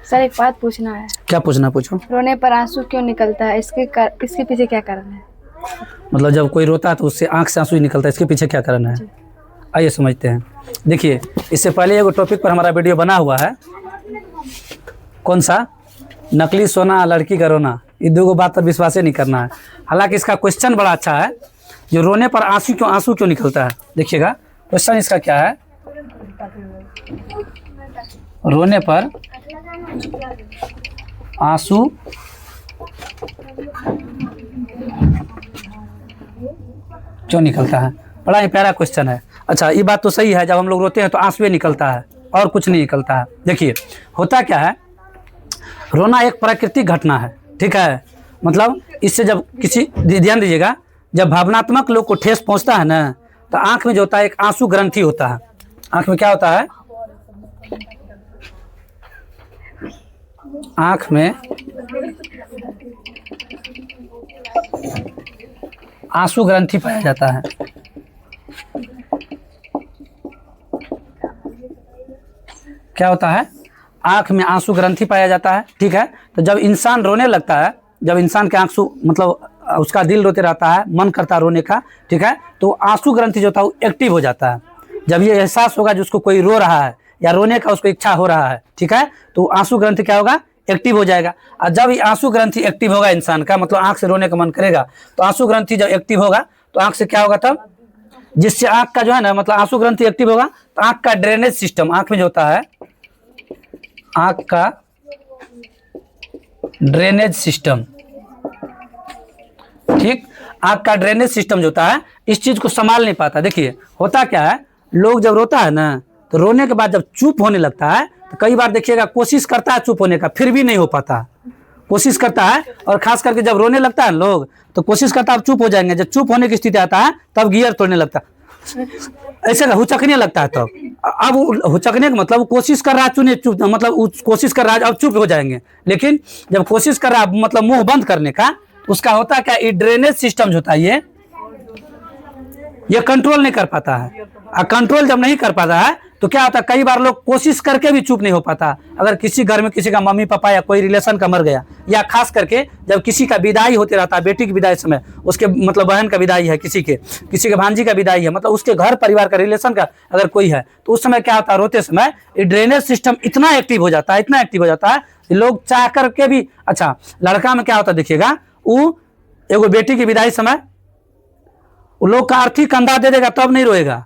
Sir एक बात पूछना है। क्या पूछना, पूछो। रोने पर आंसू क्यों निकलता है, इसके पीछे क्या कारण है? मतलब जब कोई रोता है तो उससे आंख से आंसू ही निकलता है, इसके पीछे क्या कारण है? आइए समझते हैं। देखिए, इससे पहले एक टॉपिक पर हमारा वीडियो बना हुआ है। कौन सा? नकली सोना, लड़की का रोना। ये दो बात पर विश्वास नहीं करना है। हालांकि इसका क्वेश्चन बड़ा अच्छा है, जो रोने पर आंसू क्यों निकलता है। देखिएगा क्वेश्चन इसका क्या है। रोने पर आंसू क्यों निकलता है। बड़ा ही प्यारा क्वेश्चन है। अच्छा, ये बात तो सही है, जब हम लोग रोते हैं तो आंसू निकलता है और कुछ नहीं निकलता है। देखिए होता क्या है, रोना एक प्राकृतिक घटना है, ठीक है। मतलब इससे जब किसी, ध्यान दीजिएगा, जब भावनात्मक लोग को ठेस पहुंचता है ना, तो आंख में जो होता है एक आंसू ग्रंथि होता है। आंख में क्या होता है? आंख में आंसू ग्रंथि पाया जाता है। क्या होता है? आंख में आंसू ग्रंथि पाया जाता है, ठीक है। तो जब इंसान रोने लगता है, जब इंसान के आंसू, मतलब उसका दिल रोते रहता है, मन करता है रोने का, ठीक है, तो आंसू ग्रंथि जो था वो एक्टिव हो जाता है। जब ये एहसास होगा जिसको कोई रो रहा है या रोने का उसको इच्छा हो रहा है, ठीक है, तो आंसू ग्रंथि क्या होगा? एक्टिव हो जाएगा। और जब ये आंसू ग्रंथि एक्टिव होगा इंसान का, मतलब आंख से रोने का मन करेगा, तो आंसू ग्रंथि जब एक्टिव होगा तो आंख से क्या होगा तब, जिससे आंख का जो है ना, मतलब आंसू ग्रंथि एक्टिव होगा तो आंख का ड्रेनेज सिस्टम, आंख में जो होता है आंख का ड्रेनेज सिस्टम, ठीक, आंख का ड्रेनेज सिस्टम जो होता है इस चीज को संभाल नहीं पाता। देखिए होता क्या है, लोग जब रोता है ना, तो रोने के बाद जब चुप होने लगता है तो कई बार देखिएगा कोशिश करता है चुप होने का, फिर भी नहीं हो पाता। कोशिश करता है, और खास करके जब रोने लगता है लोग तो कोशिश करता है अब चुप हो जाएंगे, जब चुप होने की स्थिति आता है तब गियर तोड़ने लगता है, ऐसे हुचकने लगता है। तब अब हुचकने का मतलब कोशिश कर रहा है चुप, मतलब कोशिश कर रहा है अब चुप हो जाएंगे, लेकिन जब कोशिश कर रहा है मतलब मुंह बंद करने का, उसका होता क्या, ये ड्रेनेज सिस्टम जो होता है ये कंट्रोल नहीं कर पाता है। और कंट्रोल जब नहीं कर पाता है तो क्या होता है, कई बार लोग कोशिश करके भी चुप नहीं हो पाता। अगर किसी घर में किसी का मम्मी पापा या कोई रिलेशन का मर गया, या खास करके जब किसी का विदाई होते रहता है, बेटी की विदाई समय, उसके मतलब बहन का विदाई है, किसी के भांजी का विदाई है, मतलब उसके घर परिवार का रिलेशन का अगर कोई है, तो उस समय क्या होता है, रोते समय ये ड्रेनेज सिस्टम इतना एक्टिव हो जाता है, इतना एक्टिव हो जाता है, लोग चाह करके भी। अच्छा, लड़का में क्या होता है देखिएगा, वो एगो बेटी की विदाई समय वो लोग का आर्थिक कंधा दे देगा तब नहीं रोएगा,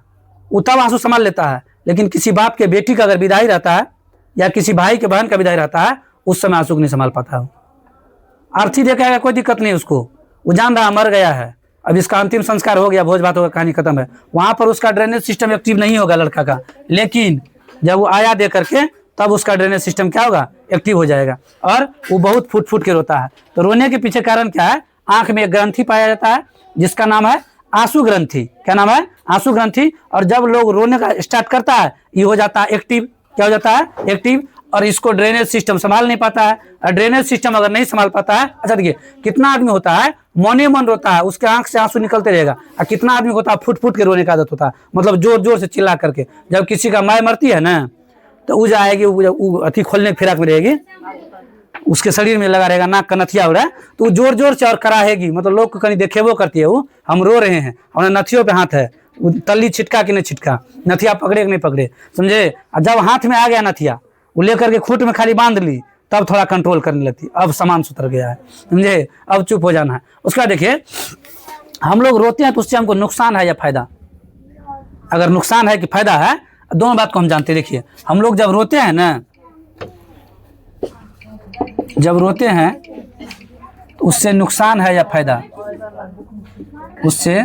वो तब आंसू संभाल लेता है। लेकिन किसी बाप के बेटी का अगर विदाई रहता है, या किसी भाई के बहन का विदाई रहता है, उस समय आंसू नहीं संभाल पाता है। आरती देखेगा कोई दिक्कत नहीं उसको, वो जान रहा मर गया है, अब इसका अंतिम संस्कार हो गया, भोज भात होगा, कहानी खत्म है। वहां पर उसका ड्रेनेज सिस्टम एक्टिव नहीं होगा लड़का का, लेकिन जब वो आया दे करके तब उसका ड्रेनेज सिस्टम क्या होगा, एक्टिव हो जाएगा, और वो बहुत फुट फुट के रोता है। तो रोने के पीछे कारण क्या है, आंख में एक ग्रंथि पाया जाता है जिसका नाम है आंसू ग्रंथि। क्या नाम है? आंसू ग्रंथि। और जब लोग रोने का स्टार्ट करता है, ये हो जाता है एक्टिव। क्या हो जाता है? एक्टिव। और इसको ड्रेनेज सिस्टम संभाल नहीं पाता है, और ड्रेनेज सिस्टम अगर नहीं संभाल पाता है, अच्छा देखिए कितना आदमी होता है मने मन रोता है, उसके आंख से आंसू निकलते रहेगा, और कितना आदमी होता है फुट फुट के रोने का आदत होता है, मतलब जोर जोर से चिल्ला करके। जब किसी का माय मरती है ना, तो वो जाएगी, वो अथी खोलने के फिराक में रहेगी, उसके शरीर में लगा रहेगा, नाक का नथिया हो रहा है, तो वो जोर जोर से और कराहेगी, मतलब लोग को कहीं देखेबो करती है, वो हम रो रहे हैं, और नथियों पे हाथ है, तल्ली छिटका कि नहीं छिटका, नथिया पकड़े कि नहीं पकड़े, समझे। जब हाथ में आ गया नथिया, वो लेकर के खूंट में खाली बांध ली, तब थोड़ा कंट्रोल करने लगती, अब सामान सुधर गया है, समझे, अब चुप हो जाना है। उसके बाद देखिए, हम लोग रोते हैं तो उससे हमको नुकसान है या फायदा? अगर नुकसान है कि फायदा है, दोनों बात को हम जानते हैं। देखिए हम लोग जब रोते हैं ना, जब रोते हैं तो उससे नुकसान है या फायदा? उससे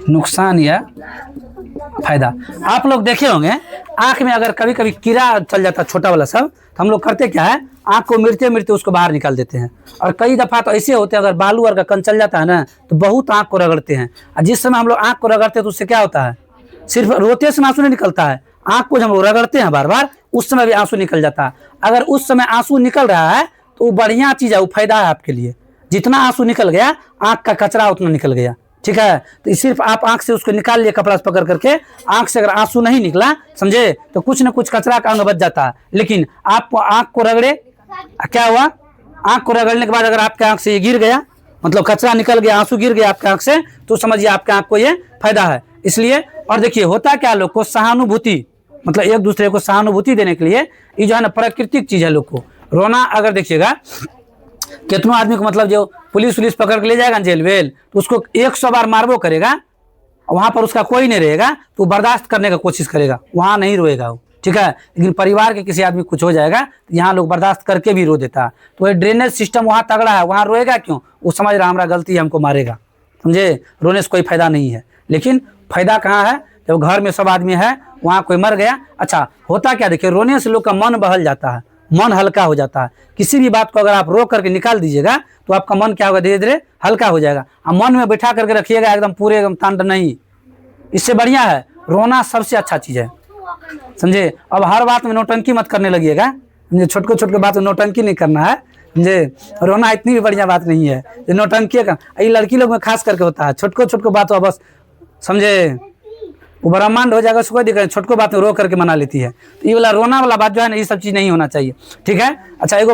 नुकसान या फायदा। आप लोग देखे होंगे आंख में अगर कभी कभी कीड़ा चल जाता है, छोटा वाला सब, तो हम लोग करते क्या है, आंख को मिरते मिरते उसको बाहर निकाल देते हैं। और कई दफा तो ऐसे होते हैं, अगर बालू और का कण चल जाता है ना, तो बहुत आंख को रगड़ते हैं। और जिस समय हम लोग आंख को रगड़ते हैं तो उससे क्या होता है, सिर्फ रोते समय आंसू नहीं निकलता है, आंख को जब हम लोग रगड़ते हैं बार बार, उस समय भी आंसू निकल जाता है। अगर उस समय आंसू निकल रहा है तो वो बढ़िया चीज है, वो फायदा है आपके लिए। जितना आंसू निकल गया, आंख का कचरा उतना निकल गया, ठीक है। तो सिर्फ आप आंख से उसको निकाल लिए कपड़ा से पकड़ करके, आंख से अगर आंसू नहीं निकला समझे तो कुछ ना कुछ कचरा का अंग बच जाता है। लेकिन आप आंख को रगड़े, क्या हुआ, आंख को रगड़ने के बाद अगर आपके आंख से ये गिर गया, मतलब कचरा निकल गया, आंसू गिर गया आपके आंख से, तो समझिए आपके आंख को ये फायदा है। इसलिए और देखिए होता क्या, लोग को सहानुभूति, मतलब एक दूसरे को सहानुभूति देने के लिए ये जो है ना प्राकृतिक चीज है। लोग को रोना, अगर देखिएगा कितनों आदमी को मतलब जो पुलिस पकड़ के ले जाएगा जेल वेल, तो उसको 100 बार मारबो करेगा, वहां पर उसका कोई नहीं रहेगा तो बर्दाश्त करने का कोशिश करेगा, वहां नहीं रोएगा वो, ठीक है। लेकिन परिवार के किसी आदमी कुछ हो जाएगा तो यहाँ लोग बर्दाश्त करके भी रो देता है। तो ये ड्रेनेज सिस्टम वहाँ तगड़ा है, वहाँ रोएगा क्यों, वो समझ रहा हमारा गलती है हमको मारेगा, समझे। रोने से कोई फायदा नहीं है। लेकिन फायदा कहाँ है, जब घर में सब आदमी है, वहाँ कोई मर गया, अच्छा होता क्या, देखिए रोने से लोग का मन बहल जाता है, मन हल्का हो जाता है। किसी भी बात को अगर आप रो करके निकाल दीजिएगा तो आपका मन क्या होगा, धीरे धीरे हल्का हो जाएगा। और मन में बैठा करके रखिएगा एकदम पूरे एकदम तांड नहीं, इससे बढ़िया है रोना सबसे अच्छा चीज़ है, समझे। अब हर बात में नौटंकी मत करने लगिएगा, समझे। छोटको बात में नौटंकी नहीं करना है, समझे। रोना इतनी भी बढ़िया बात नहीं है जो नौटंकी का, ये लड़की लोग में खास करके होता है। छोटको बात हो बस, समझे, वो ब्रह्मांड हो जाएगा, उसको कोई दिक्कत, छोटको बात में रो करके मना लेती है। तो ये वाला रोना वाला बात जो है ना, ये सब चीज़ नहीं होना चाहिए, ठीक है। अच्छा एगो